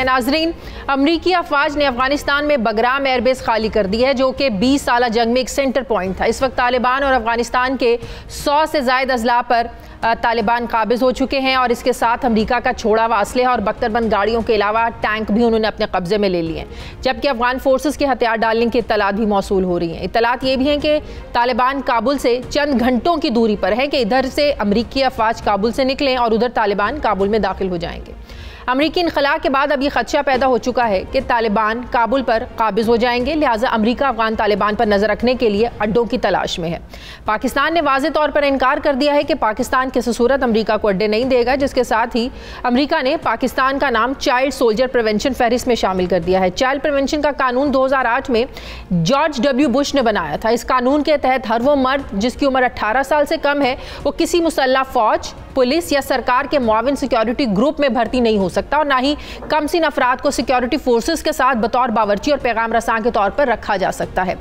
नाजरीन, अमरीकी अफवाज ने अफगानिस्तान में बगराम एयरबेस खाली कर दी है, जो कि 20 साल जंग में एक सेंटर पॉइंट था। इस वक्त तालिबान और अफगानिस्तान के 100 से ज़ायद अजला पर तालिबान काबिज हो चुके हैं और इसके साथ अमरीका का छोड़ा हुआ असलहा और बख्तरबंद गाड़ियों के अलावा टैंक भी उन्होंने अपने कब्जे में ले लिए हैं, जबकि अफगान फोर्सेस के हथियार डालने की इत्तलात भी मौसूल हो रही हैं। इत्तलात ये भी हैं कि तालिबान काबुल से चंद घंटों की दूरी पर है कि इधर से अमरीकी अफवाज काबुल से निकलें और उधर तालिबान काबुल में दाखिल हो जाएंगे। अमरीकी इनखला के बाद अब ये खदशा पैदा हो चुका है कि तालिबान काबुल पर काबिज हो जाएंगे, लिहाजा अमरीका अफगान तालिबान पर नज़र रखने के लिए अड्डों की तलाश में है। पाकिस्तान ने वाज़े तौर पर इनकार कर दिया है कि पाकिस्तान किसी सूरत अमरीका को अड्डे नहीं देगा, जिसके साथ ही अमरीका ने पाकिस्तान का नाम चाइल्ड सोल्जर प्रिवेंशन फहरिस्त में शामिल कर दिया है। चाइल्ड प्रिवेंशन का कानून 2008 में जॉर्ज डब्ल्यू बुश ने बनाया था। इस कानून के तहत हर वो मर्द जिसकी उम्र 18 साल से कम है वो किसी मुसल्लह फौज, पुलिस या सरकार के मुआविन सिक्योरिटी ग्रुप में भर्ती नहीं हो सकता और ना ही कमसिन अफराद को सिक्योरिटी फोर्सेस के साथ बतौर बावर्ची और पैगाम रसां के तौर पर रखा जा सकता है।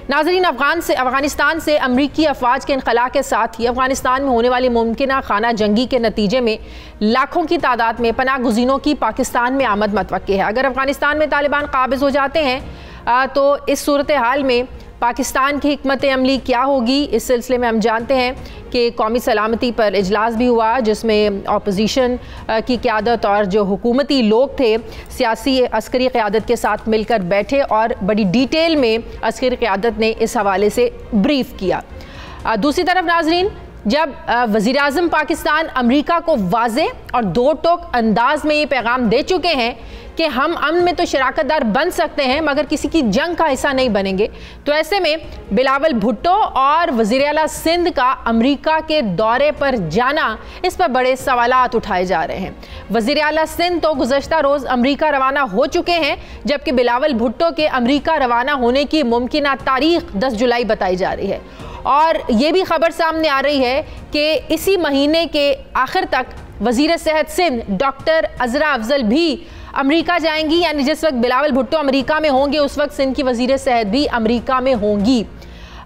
नाज़रीन, अफगानिस्तान से अमरीकी अफवाज के इनखला के साथ ही अफगानिस्तान में होने वाली मुमकिन खाना जंगी के नतीजे में लाखों की तादाद में पनाह गुज़ीनों की पाकिस्तान में आमद मतवक्की है। अगर अफगानिस्तान में तालिबान काबिज हो जाते हैं तो इस सूरत हाल में पाकिस्तान की हिकमत अमली क्या होगी, इस सिलसिले में हम जानते हैं कि कौमी सलामती पर इजलास भी हुआ, जिसमें अपोजिशन की क़यादत और जो हुकूमती लोग थे सियासी अस्करी क़यादत के साथ मिलकर बैठे और बड़ी डिटेल में अस्करी क़यादत ने इस हवाले से ब्रीफ किया। दूसरी तरफ नाजरीन, जब वज़ीर आज़म पाकिस्तान अमरीका को वाज़े और दो टोक अंदाज में ये पैगाम दे चुके हैं कि हम अमन में तो शराकतदार बन सकते हैं मगर किसी की जंग का हिस्सा नहीं बनेंगे, तो ऐसे में बिलावल भुट्टो और वज़ीर आला सिंध का अमरीका के दौरे पर जाना, इस पर बड़े सवालात उठाए जा रहे हैं। वज़ीर आला सिंध तो गुज़श्ता रोज़ अमरीका रवाना हो चुके हैं, जबकि बिलावल भुट्टो के अमरीका रवाना होने की मुमकिन तारीख 10 जुलाई बताई जा रही है और ये भी खबर सामने आ रही है कि इसी महीने के आखिर तक वज़ीर सेहत सिंध डॉक्टर अज़रा अफजल भी अमेरिका जाएंगी, यानी जिस वक्त बिलावल भुट्टो अमेरिका में होंगे उस वक्त सिंध की वज़ीर सेहत भी अमेरिका में होंगी।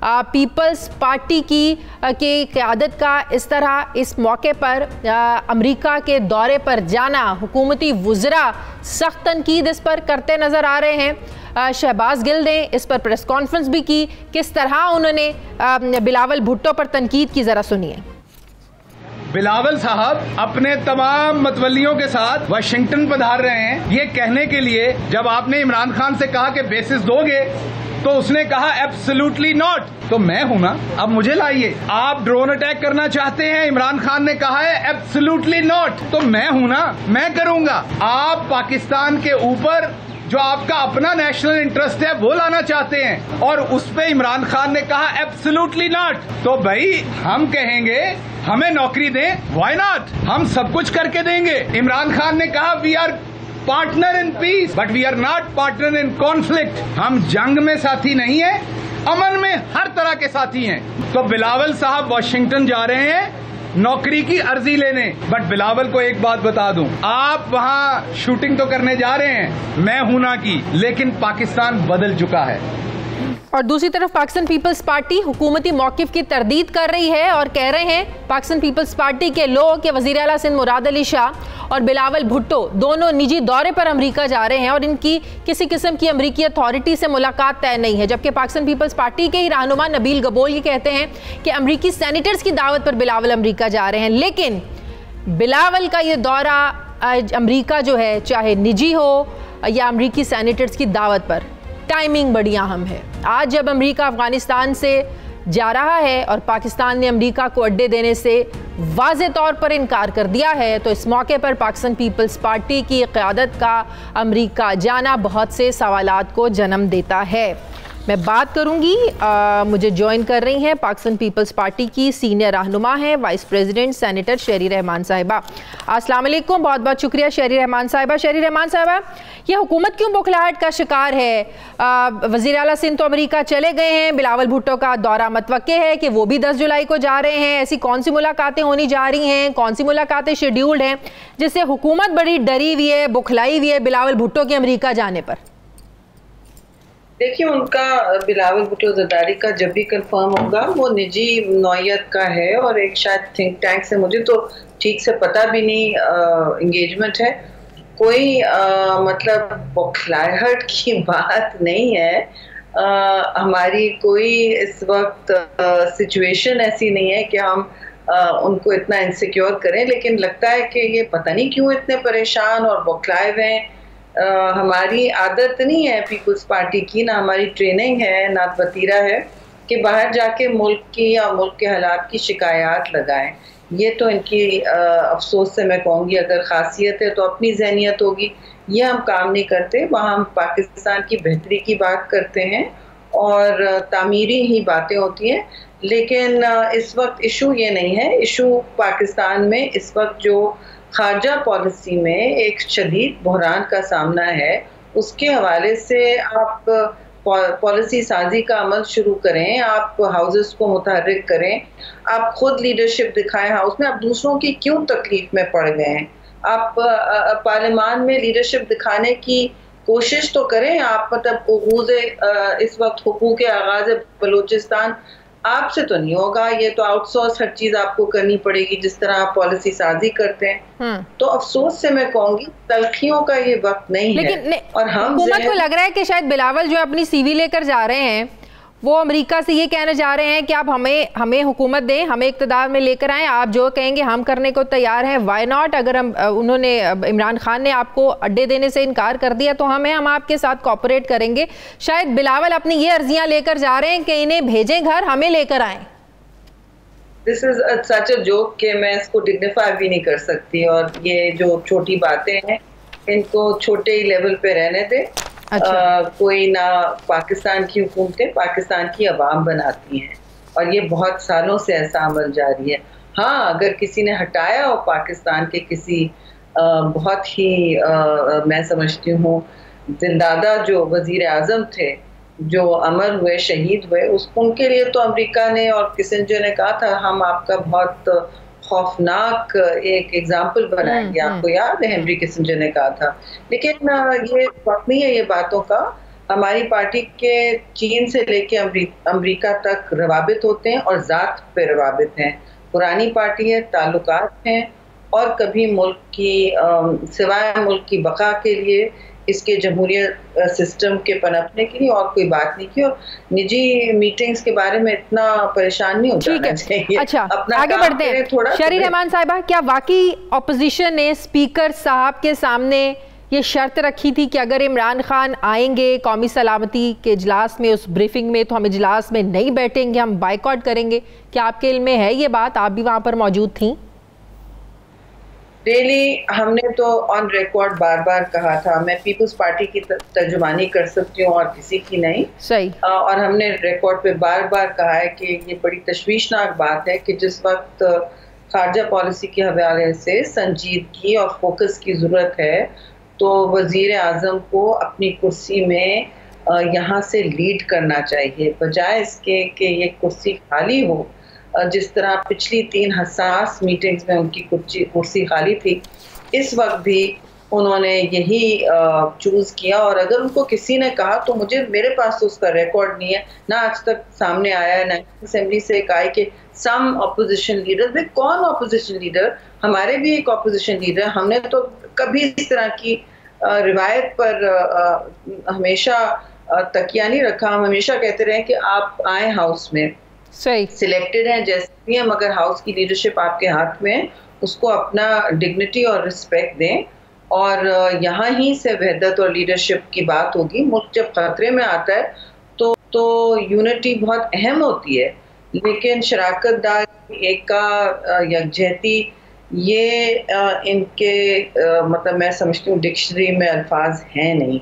पीपल्स पार्टी की क़यादत का इस तरह इस मौके पर अमेरिका के दौरे पर जाना, हुकूमती वुज़रा सख्त तनकीद इस पर करते नज़र आ रहे हैं। शहबाज गिल ने इस पर प्रेस कॉन्फ्रेंस भी की, किस तरह उन्होंने बिलावल भुट्टो पर तनकीद की, ज़रा सुनिए। बिलावल साहब अपने तमाम मतवलियों के साथ वाशिंगटन पधार रहे हैं ये कहने के लिए, जब आपने इमरान खान से कहा कि बेसिस दोगे तो उसने कहा एब्सोल्युटली नॉट, तो मैं हूं ना, अब मुझे लाइए। आप ड्रोन अटैक करना चाहते हैं, इमरान खान ने कहा है एब्सोल्युटली नॉट, तो मैं हूं ना, मैं करूंगा। आप पाकिस्तान के ऊपर जो आपका अपना नेशनल इंटरेस्ट है वो लाना चाहते हैं और उस पे इमरान खान ने कहा एब्सोल्युटली नॉट, तो भाई हम कहेंगे हमें नौकरी दें, व्हाई नॉट, हम सब कुछ करके देंगे। इमरान खान ने कहा we are partner in peace but we are not partner in conflict, हम जंग में साथी नहीं है, अमन में हर तरह के साथी हैं। तो बिलावल साहब वाशिंगटन जा रहे हैं नौकरी की अर्जी लेने, बट बिलावल को एक बात बता दूं, आप वहां शूटिंग तो करने जा रहे हैं, मैं हूं ना की, लेकिन पाकिस्तान बदल चुका है। और दूसरी तरफ पाकिस्तान पीपल्स पार्टी हुकूमती मौक़िफ़ की तरदीद कर रही है और कह रहे हैं पाकिस्तान पीपल्स पार्टी के लोग कि वज़ीर आला सिंध मुराद अली शाह और बिलावल भुट्टो दोनों निजी दौरे पर अमेरिका जा रहे हैं और इनकी किसी किस्म की अमेरिकी अथॉरिटी से मुलाकात तय नहीं है, जबकि पाकिस्तान पीपल्स पार्टी के ही रहनुमा नबील गबोल ये कहते हैं कि अमरीकी सैनिटर्स की दावत पर बिलावल अमरीका जा रहे हैं। लेकिन बिलावल का ये दौरा अमरीका जो है, चाहे निजी हो या अमरीकी सैनिटर्स की दावत पर, टाइमिंग बड़ी अहम है। आज जब अमेरिका अफगानिस्तान से जा रहा है और पाकिस्तान ने अमेरिका को अड्डे देने से वाज़े तौर पर इनकार कर दिया है, तो इस मौके पर पाकिस्तान पीपल्स पार्टी की क़यादत का अमेरिका जाना बहुत से सवालात को जन्म देता है। मैं बात करूंगी, मुझे ज्वाइन कर रही हैं पाकिस्तान पीपल्स पार्टी की सीनियर रहनुमा हैं वाइस प्रेसिडेंट सेनेटर शेरी रहमान साहिबा। अस्सलाम वालेकुम, बहुत बहुत शुक्रिया शेरी रहमान साहिबा। शेरी रहमान साहिबा, ये हुकूमत क्यों बौखलाहट का शिकार है? वज़ीर आला सिंध तो अमेरिका चले गए हैं, बिलावल भुट्टो का दौरा मतवक्के है कि वो भी 10 जुलाई को जा रहे हैं, ऐसी कौन सी मुलाकातें होनी जा रही हैं, कौन सी मुलाकातें शेड्यूल्ड हैं जिससे हुकूमत बड़ी डरी हुई है, बुखलाई हुई है बिलावल भुट्टो के अमेरिका जाने पर? देखिए, उनका बिलावल भुट्टो ज़रदारी का जब भी कंफर्म होगा वो निजी नौयत का है और एक शायद थिंक टैंक से, मुझे तो ठीक से पता भी नहीं, एंगेजमेंट है। कोई मतलब बौखलाहट की बात नहीं है। हमारी कोई इस वक्त सिचुएशन ऐसी नहीं है कि हम उनको इतना इनसिक्योर करें, लेकिन लगता है कि ये पता नहीं क्यों इतने परेशान और बौखलाए हुए हैं। हमारी आदत नहीं है पीपल्स पार्टी की, ना हमारी ट्रेनिंग है, ना वतीरा है कि बाहर जाके मुल्क की या मुल्क के हालात की शिकायत लगाएं। ये तो इनकी अफसोस से मैं कहूँगी, अगर खासियत है तो अपनी जहनियत होगी। ये हम काम नहीं करते, वहाँ हम पाकिस्तान की बेहतरी की बात करते हैं और तामीरी ही बातें होती हैं। लेकिन इस वक्त इशू ये नहीं है। इशू पाकिस्तान में इस वक्त जो खारजा पॉलिसी में एक शदीद बहरान का सामना है, उसके हवाले से आप पॉलिसी साजी का अमल शुरू करें, आप हाउसेस को मुतहर्रिक करें, आप खुद लीडरशिप दिखाएं हाउस में। आप दूसरों की क्यों तकलीफ में पड़ गए हैं? आप पार्लियामान में लीडरशिप दिखाने की कोशिश तो करें। आप मतलब उरूज़े इस वक्त हुकूक आगाज़ बलूचिस्तान आपसे तो नहीं होगा, ये तो आउटसोर्स हर चीज आपको करनी पड़ेगी जिस तरह आप पॉलिसी साजी करते हैं। तो अफसोस से मैं कहूंगी तलखियों का ये वक्त नहीं है। और हम हुकूमत को लग रहा है कि शायद बिलावल जो अपनी सीवी लेकर जा रहे हैं वो अमेरिका से ये कहने जा रहे हैं कि आप हमें हुकूमत दें, हमें इक़्तिदार में लेकर आएं, आप जो कहेंगे हम करने को तैयार हैं। Why not? अगर उन्होंने इमरान खान ने आपको अड्डे देने से इनकार कर दिया तो हम आपके साथ कोऑपरेट करेंगे। शायद बिलावल अपनी ये अर्जियां लेकर जा रहे हैं कि इन्हें भेजें घर, हमें लेकर आएं। This is such a joke कि मैं इसको डिग्निफाई भी नहीं कर सकती, और ये जो छोटी बातें हैं इनको छोटे ही लेवल पे रहने दें। अच्छा। कोई ना पाकिस्तान की हुकूमतें पाकिस्तान की अवाम बनाती हैं, और ये बहुत सालों से ऐसा अमल जारी है। हाँ, अगर किसी ने हटाया हो पाकिस्तान के किसी बहुत ही मैं समझती हूँ जिंदादा जो वजीर आजम थे, जो अमर हुए, शहीद हुए, उनके लिए तो अमेरिका ने और किसिंजर ने कहा था हम आपका बहुत खौफनाक एक एग्जाम्पल बनाएंगे। आपको याद है हेनरी किसिंजर ने कहा था। लेकिन ये वक्त नहीं है ये बातों का। हमारी पार्टी के चीन से लेके अमेरिका तक रवाबित होते हैं और ज़ात पे रवाबित हैं। पुरानी पार्टी है, ताल्लुकात हैं, और कभी मुल्क की सिवाय मुल्क की बका के लिए, इसके जमहूरियत सिस्टम के पनपने के लिए और कोई बात नहीं की। और निजी मीटिंग्स के बारे में इतना परेशान नहीं हो जाना चाहिए। अच्छा, आगे बढ़ते हैं। शरीर रहमान साहिबा, क्या वाकई अपोजिशन ने स्पीकर साहब के सामने ये शर्त रखी थी कि अगर इमरान खान आएंगे कौमी सलामती के इजलास में, उस ब्रीफिंग में, तो हम इजलास में नहीं बैठेंगे, हम बाइकआउट करेंगे? क्या आपके इल्म में है ये बात? आप भी वहां पर मौजूद थी? रियली हमने तो ऑन रिकॉर्ड बार बार कहा था। मैं पीपल्स पार्टी की तर्जुमानी कर सकती हूँ और किसी की नहीं। सही। और हमने रिकॉर्ड पे बार बार कहा है कि ये बड़ी तशवीशनाक बात है कि जिस वक्त खारजा पॉलिसी के हवाले से संजीदगी और फोकस की ज़रूरत है, तो वज़ीर आज़म को अपनी कुर्सी में यहाँ से लीड करना चाहिए, बजाय इसके कि ये कुर्सी खाली हो। जिस तरह पिछली 3 हसास मीटिंग्स में उनकी कुर्सी खाली थी, इस वक्त भी उन्होंने यही चूज़ किया। और अगर उनको किसी ने कहा, तो मेरे पास तो उसका रिकॉर्ड नहीं है, ना आज तक सामने आया है, ना असेंबली से कहा है कि सम अपोजिशन लीडर। भाई कौन अपोजिशन लीडर? हमारे भी एक अपोजिशन लीडर। हमने तो कभी इस तरह की रिवायत पर हमेशा तकिया नहीं रखा। हम हमेशा कहते रहे कि आप आए हाउस में, सही सिलेक्टेड हैं जैसे भी हैं, मगर हाउस की लीडरशिप आपके हाथ में है, उसको अपना डिग्निटी और रिस्पेक्ट दें। और यहाँ ही से वहदत और लीडरशिप की बात होगी। मुल्क जब खतरे में आता है तो यूनिटी बहुत अहम होती है, लेकिन शराकत दार, एका, यकजहती, ये इनके मतलब मैं समझती हूँ डिक्शनरी में अल्फाज हैं नहीं।